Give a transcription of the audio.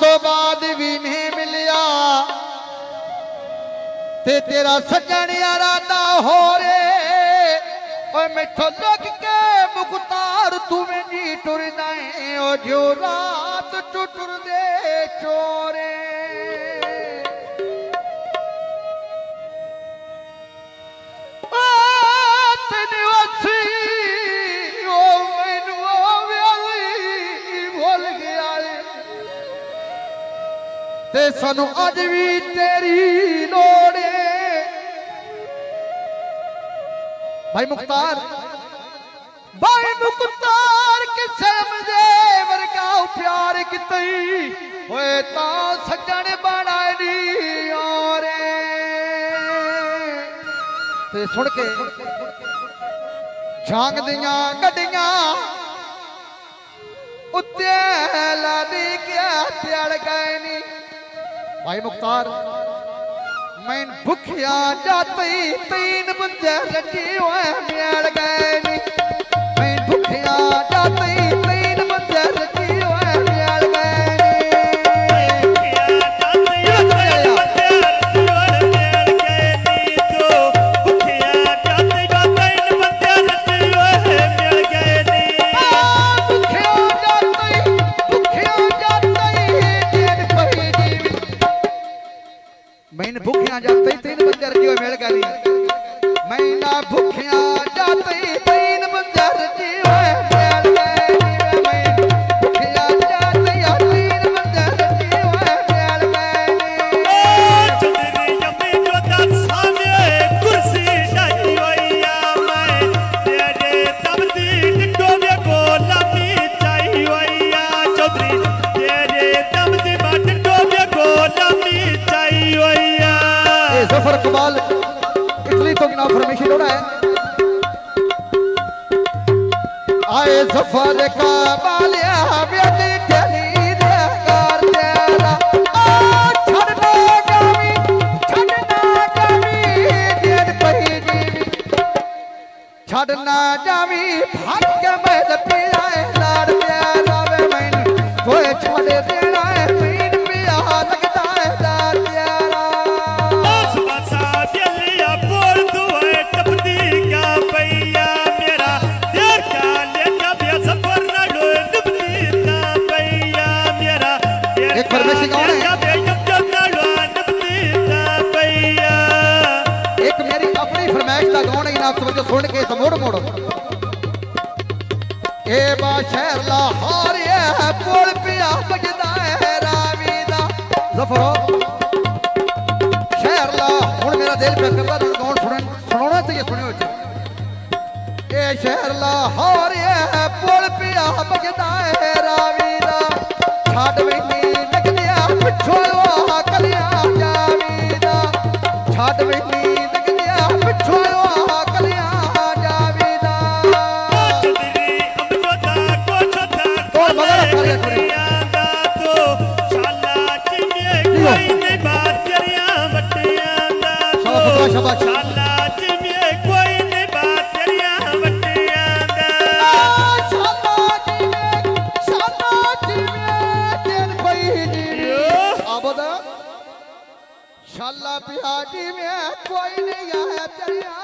तो बाद भी नहीं मिलिया ते तेरा सजन यारादा हो रे ओए मैथों लग के मुख्तार तू मेरी टुर जाए ओ जो रात टुर दे चोरे ते सानू अज भी तेरी लोड़े भाई मुख्तार किसे मुझे वर्गा प्यार कितई होए ता सजन बनाई और ते सुन के झांग दियां गड्डियां उत्ते ला दी क्या प्यार गए नी भाई मुख्तार मैं भुखिया जाती तीन बंदे रजी हुए मिल गए नी मैं भुखिया जाती तीन बंदे रजी हुए मिल गए मैंने भूखिया जाते तीन बंदे रजी मिल गई मैं ना भूखिया जाते तीन बंदे रजी मिल गए मैं भूखिया जाते तीन बंदे रजी मिल गए चुदरी जमी जो दर सामने कुर्सी डाई होया मैं तेरे तब दी डिटो में गोलामी चाही होया चुदरी तेरे तब दी डिटो में गोलामी चाही होया जफर कमाल इटली तो ना फरमाइशी लोड़ा है आए जफर कमाल बेटी ठेली दे कर तेरा छड़ना जावी देर पई जीवी छड़ना जावी भाग के मैं पियाए लाड़ प्यारा वे मैंने कोई छड़े देना है मीन पिया लगता है लाड़ प्यारा एक मेरी अपनी फरमाइश का गाना ही आप समझो सुन के मोड़ मोड़ो ए बा शहर लाहौर है पुल पिया बजदा है रावी दा जफरो शहर लाहौर मेरा दिल पे करदा गाना सुनाना चाहिए सुनियो ए शहर लाहौर है पुल पिया बजदा है रावी दा छाड़ वेनी लगदिया पिछोआ कलिया जावी दा छाड़ वेनी लगदिया पिछोआ कलिया जावी दा चुदरी अमजोदा को छोटा कोले दा तो शाला चिमे कोई नहीं बात तेरिया बटिया दा तो शाला चिमे कोई नहीं बात तेरिया बटिया दा शाला चिमे तेन कोई नहीं आबदा शाला पिया जी में कोई नहीं है तेरिया